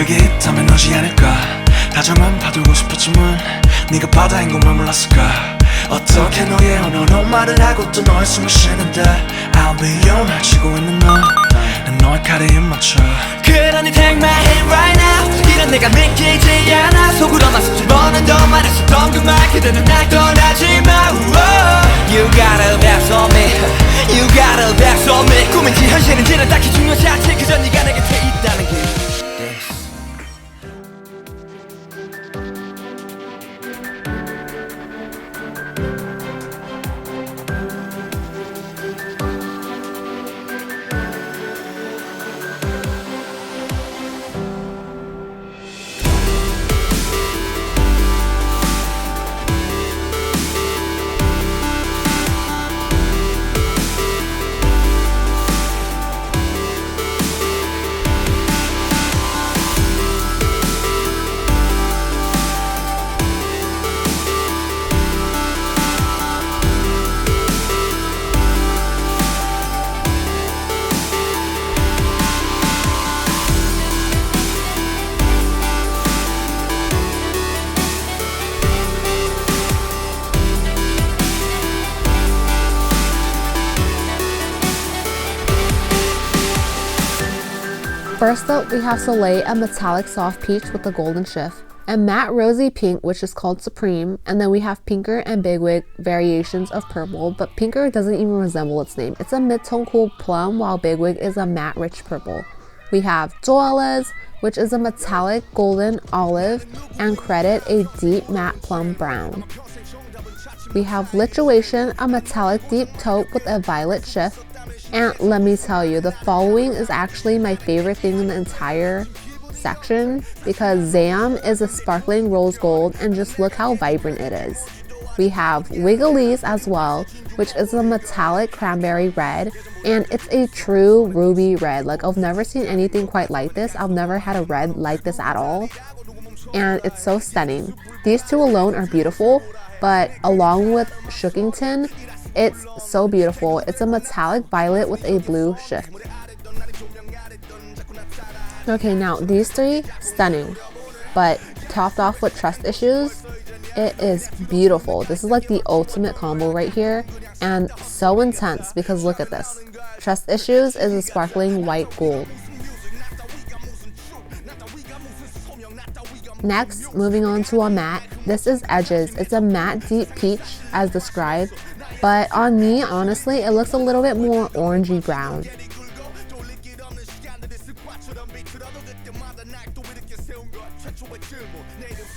그게 있다면 너지 않을까 다정한 파도고 싶었지만 네가 바다인 것만 몰랐을까 어떻게 너의 언어로 말을 하고 또 너의 숨을 쉬는데 I'll be your 치고 있는 넌 너의 칼에 입 맞춰 그러니 take my hand right now 이런 내가 믿기지 않아 속으로만 수천 번은 더 말했었던 그 말 그대는 날 떠나지 마 You got a vex on me You got a vex on me 꿈인지 현실인지는 딱히 중요하지 않지 그저 네가 내 곁에 있다는 게 First up, we have Soleil, a metallic soft peach with a golden shift, and matte rosy pink, which is called Supreme, and then we have Pinker and Bigwig variations of purple, but Pinker doesn't even resemble its name. It's a mid-tone cool plum, while Bigwig is a matte rich purple. We have Joelles, which is a metallic golden olive, and Credit, a deep matte plum brown. We have Lituation, a metallic deep taupe with a violet shift. And let me tell you, the following is actually my favorite thing in the entire section because Zam is a sparkling rose gold and just look how vibrant it is. We have Wiggley's as well, which is a metallic cranberry red, and it's a true ruby red. Like, I've never seen anything quite like this. I've never had a red like this at all, and it's so stunning. These two alone are beautiful, but along with Shookington, it's so beautiful. It's a metallic violet with a blue shift. Okay, now these three, stunning, but topped off with trust issues, it is beautiful. This is like the ultimate combo right here, and so intense because look at this. Trust issues is a sparkling white gold. Next, moving on to a matte. This is Edges. It's a matte deep peach as described, but on me, honestly, it looks a little bit more orangey brown.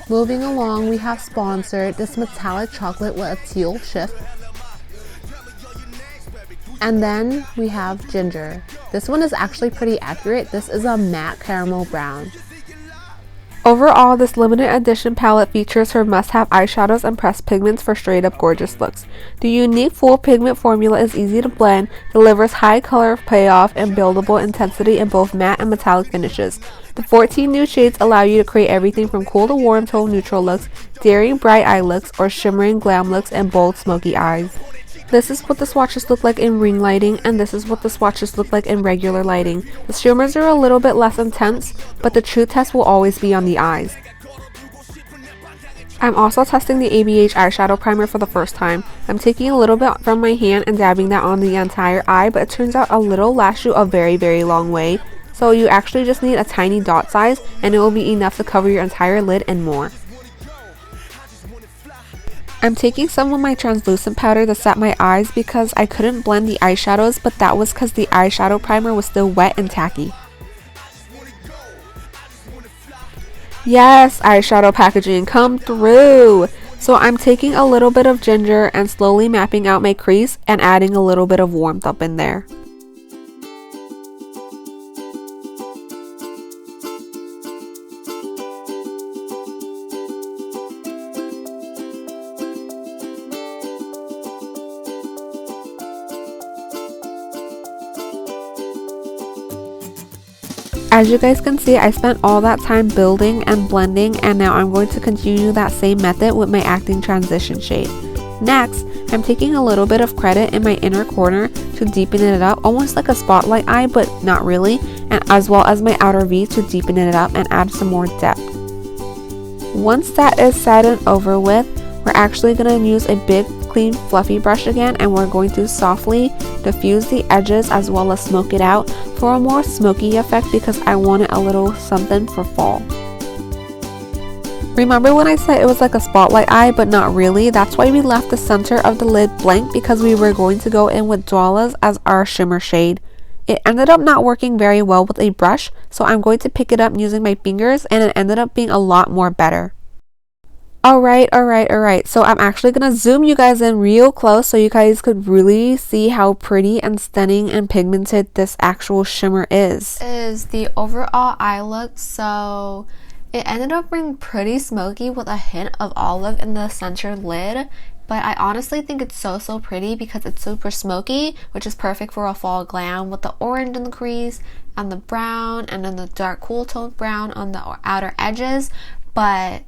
Moving along, we have Sponsored, this metallic chocolate with a teal shift. And then we have Ginger. This one is actually pretty accurate. This is a matte caramel brown. Overall, this limited edition palette features her must-have eyeshadows and pressed pigments for straight-up gorgeous looks. The unique full pigment formula is easy to blend, delivers high color payoff and buildable intensity in both matte and metallic finishes. The 14 new shades allow you to create everything from cool to warm tone neutral looks, daring bright eye looks, or shimmering glam looks and bold smoky eyes. This is what the swatches look like in ring lighting, and this is what the swatches look like in regular lighting. The shimmers are a little bit less intense, but the true test will always be on the eyes. I'm also testing the ABH eyeshadow primer for the first time. I'm taking a little bit from my hand and dabbing that on the entire eye, but it turns out a little lasts you a very long way. So you actually just need a tiny dot size, and it will be enough to cover your entire lid and more. I'm taking some of my translucent powder to set my eyes because I couldn't blend the eyeshadows, but that was because the eyeshadow primer was still wet and tacky. Yes, eyeshadow packaging, come through! So I'm taking a little bit of ginger and slowly mapping out my crease and adding a little bit of warmth up in there. As you guys can see, I spent all that time building and blending, and now I'm going to continue that same method with my acting transition shade. Next, I'm taking a little bit of credit in my inner corner to deepen it up, almost like a spotlight eye, but not really, and as well as my outer V to deepen it up and add some more depth. Once that is said and over with, we're actually going to use a big, clean, fluffy brush again, and we're going to softly diffuse the edges as well as smoke it out for a more smoky effect because I wanted a little something for fall. Remember when I said it was like a spotlight eye, but not really? That's why we left the center of the lid blank, because we were going to go in with Dwala's as our shimmer shade. It ended up not working very well with a brush, so I'm going to pick it up using my fingers, and it ended up being a lot more better. Alright, so I'm actually going to zoom you guys in real close so you guys could really see how pretty and stunning and pigmented this actual shimmer is. This is the overall eye look, so it ended up being pretty smoky with a hint of olive in the center lid, but I honestly think it's so pretty because it's super smoky, which is perfect for a fall glam with the orange in the crease and the brown and then the dark cool toned brown on the outer edges. But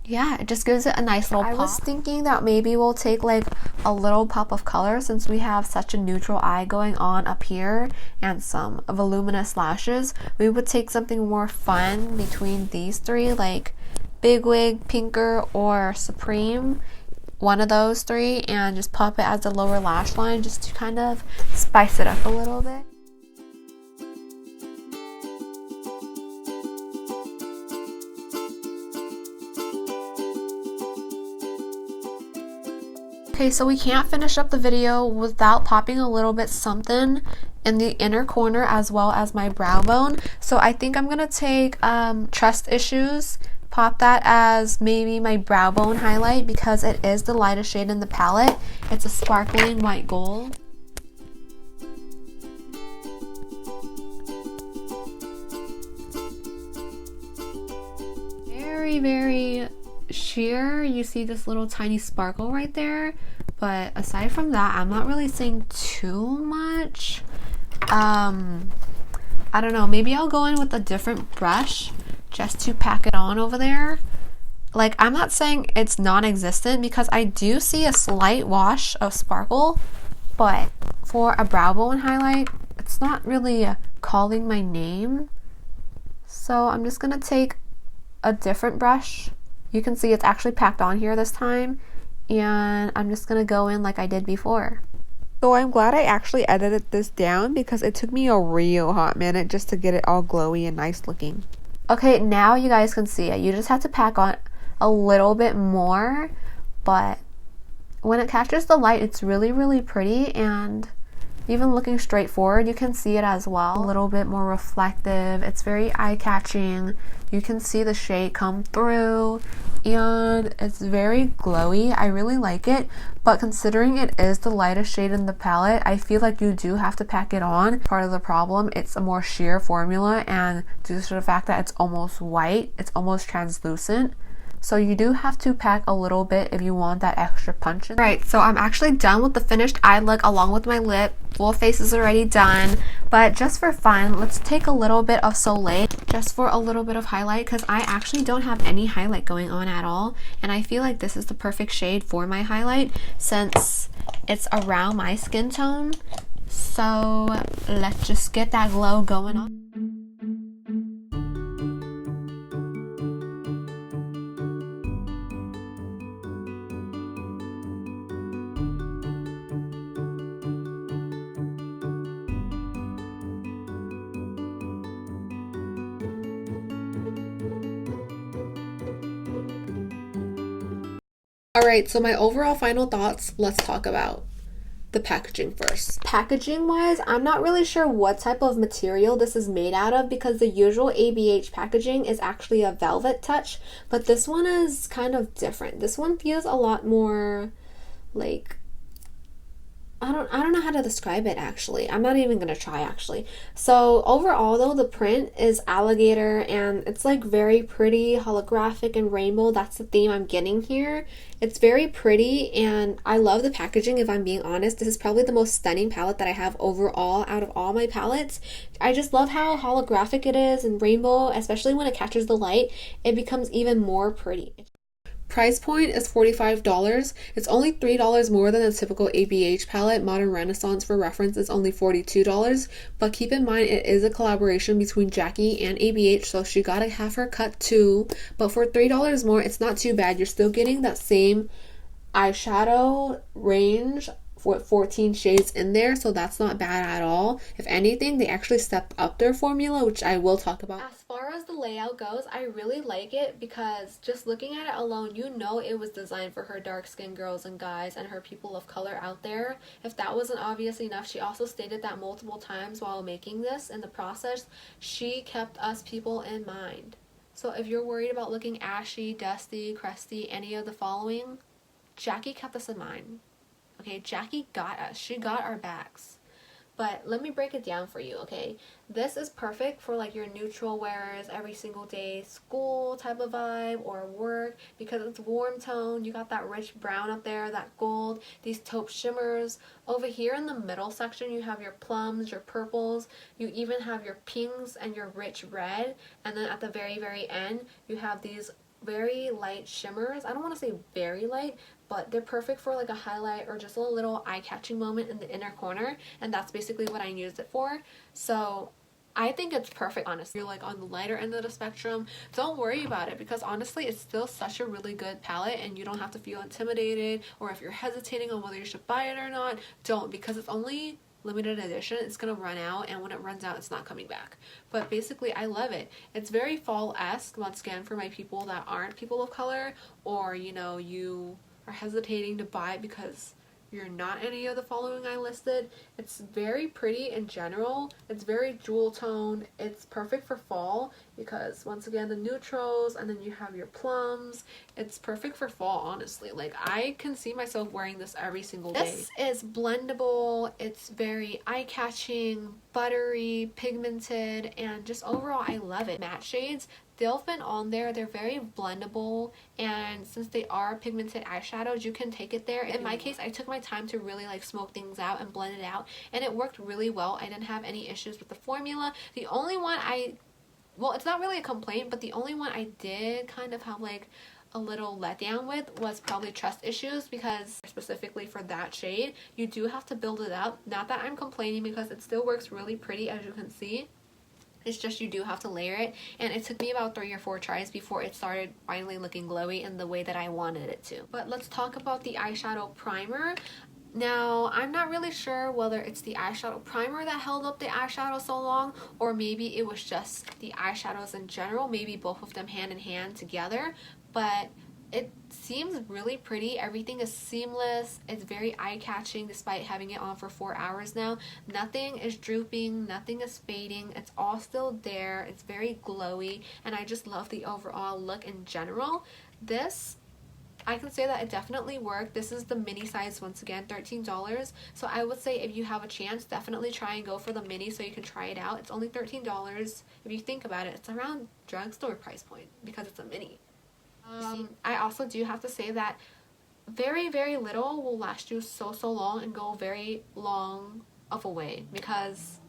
yeah, it just gives it a nice little pop. I was thinking that maybe we'll take like a little pop of color since we have such a neutral eye going on up here and some voluminous lashes. We would take something more fun between these three, like Big Wig, Pinker, or Supreme. One of those three, and just pop it as the lower lash line just to kind of spice it up a little bit. Okay, so we can't finish up the video without popping a little bit something in the inner corner as well as my brow bone. So I think I'm gonna take Trust Issues, pop that as maybe my brow bone highlight because it is the lightest shade in the palette. It's a sparkling white gold. Very sheer. You see this little tiny sparkle right there, but aside from that, I'm not really seeing too much. I don't know, maybe I'll go in with a different brush just to pack it on over there. Like, I'm not saying it's non-existent because I do see a slight wash of sparkle, but for a brow bone highlight, it's not really calling my name. So I'm just gonna take a different brush. You can see it's actually packed on here this time, and I'm just gonna go in like I did before. So I'm glad I actually edited this down because it took me a real hot minute just to get it all glowy and nice looking. Okay, now you guys can see it. You just have to pack on a little bit more, but when it catches the light, it's really pretty, and even looking straight forward, you can see it as well. A little bit more reflective. It's very eye-catching. You can see the shade come through, and it's very glowy. I really like it, but considering it is the lightest shade in the palette, I feel like you do have to pack it on. Part of the problem, it's a more sheer formula, and due to the fact that it's almost white, it's almost translucent. So you do have to pack a little bit if you want that extra punch in. Right, so I'm actually done with the finished eye look along with my lip. Full face is already done, but just for fun, let's take a little bit of Soleil just for a little bit of highlight, because I actually don't have any highlight going on at all, and I feel like this is the perfect shade for my highlight since it's around my skin tone. So let's just get that glow going on. Alright, so my overall final thoughts, let's talk about the packaging first. Packaging wise, I'm not really sure what type of material this is made out of because the usual ABH packaging is actually a velvet touch, but this one is kind of different. This one feels a lot more like, I don't know how to describe it actually. I'm not even gonna try actually. So overall though, the print is alligator and it's like very pretty, holographic and rainbow. That's the theme I'm getting here. It's very pretty and I love the packaging if I'm being honest. This is probably the most stunning palette that I have overall out of all my palettes. I just love how holographic it is and rainbow, especially when it catches the light. It becomes even more pretty. Price point is $45. It's only $3 more than the typical ABH palette. Modern Renaissance, for reference, is only $42. But keep in mind, it is a collaboration between Jackie and ABH, so she gotta have her cut too. But for $3 more, it's not too bad. You're still getting that same eyeshadow range with 14 shades in there, so that's not bad at all. If anything, they actually stepped up their formula, which I will talk about. As far as the layout goes, I really like it because just looking at it alone, you know it was designed for her dark skinned girls and guys and her people of color out there. If that wasn't obvious enough, she also stated that multiple times while making this. In the process, she kept us people in mind. So if you're worried about looking ashy, dusty, crusty, any of the following, Jackie kept us in mind. Okay, Jackie got us. She got our backs. But let me break it down for you, okay? This is perfect for like your neutral wearers, every single day, school type of vibe, or work, because it's warm tone. You got that rich brown up there, that gold, these taupe shimmers. Over here in the middle section, you have your plums, your purples. You even have your pinks and your rich red. And then at the very, very end, you have these very light shimmers. I don't want to say very light, but they're perfect for like a highlight or just a little eye-catching moment in the inner corner, and that's basically what I used it for. So I think it's perfect, honestly. If you're like on the lighter end of the spectrum, don't worry about it, because honestly it's still such a really good palette and you don't have to feel intimidated, or if you're hesitating on whether you should buy it or not, don't, because it's only limited edition. It's gonna run out, and when it runs out, it's not coming back. But basically, I love it. It's very fall-esque, once again, for my people that aren't people of color, or you know, you are hesitating to buy it because you're not any of the following I listed. It's very pretty in general. It's very jewel toned. It's perfect for fall because, once again, the neutrals, and then you have your plums. It's perfect for fall, honestly. Like, I can see myself wearing this every single day. This is blendable. It's very eye-catching, buttery, pigmented, and just overall, I love it. Matte shades, they've been on there. They're very blendable, and since they are pigmented eyeshadows, you can take it there. In my case, I took my time to really like smoke things out and blend it out, and it worked really well. I didn't have any issues with the formula. The only one well, it's not really a complaint, but the only one I did kind of have like a little letdown with was probably trust issues, because specifically for that shade, you do have to build it up. Not that I'm complaining, because it still works really pretty, as you can see. It's just you do have to layer it, and it took me about 3 or 4 tries before it started finally looking glowy in the way that I wanted it to. But let's talk about the eyeshadow primer. Now, I'm not really sure whether it's the eyeshadow primer that held up the eyeshadow so long, or maybe it was just the eyeshadows in general, maybe both of them hand in hand together, but it seems really pretty. Everything is seamless. It's very eye-catching despite having it on for 4 hours now. Nothing is drooping, nothing is fading. It's all still there. It's very glowy, and I just love the overall look in general. This, I can say that it definitely worked. This is the mini size, once again, $13. So I would say if you have a chance, definitely try and go for the mini so you can try it out. It's only $13. If you think about it, it's around drugstore price point because it's a mini. I also do have to say that very, very little will last you so long and go very long of a way, because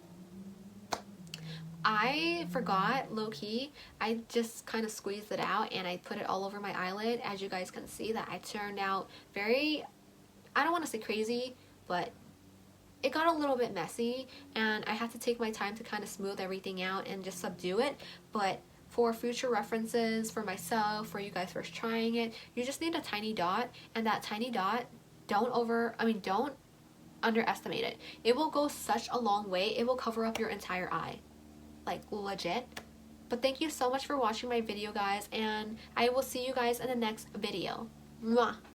I forgot, low-key, I just kind of squeezed it out and I put it all over my eyelid. As you guys can see, that I turned out very, I don't want to say crazy, but it got a little bit messy, and I had to take my time to kind of smooth everything out and just subdue it. But for future references, for myself, for you guys first trying it, you just need a tiny dot, and that tiny dot, don't underestimate it. It will go such a long way. It will cover up your entire eye. Like, legit. But thank you so much for watching my video, guys, and I will see you guys in the next video. Mwah!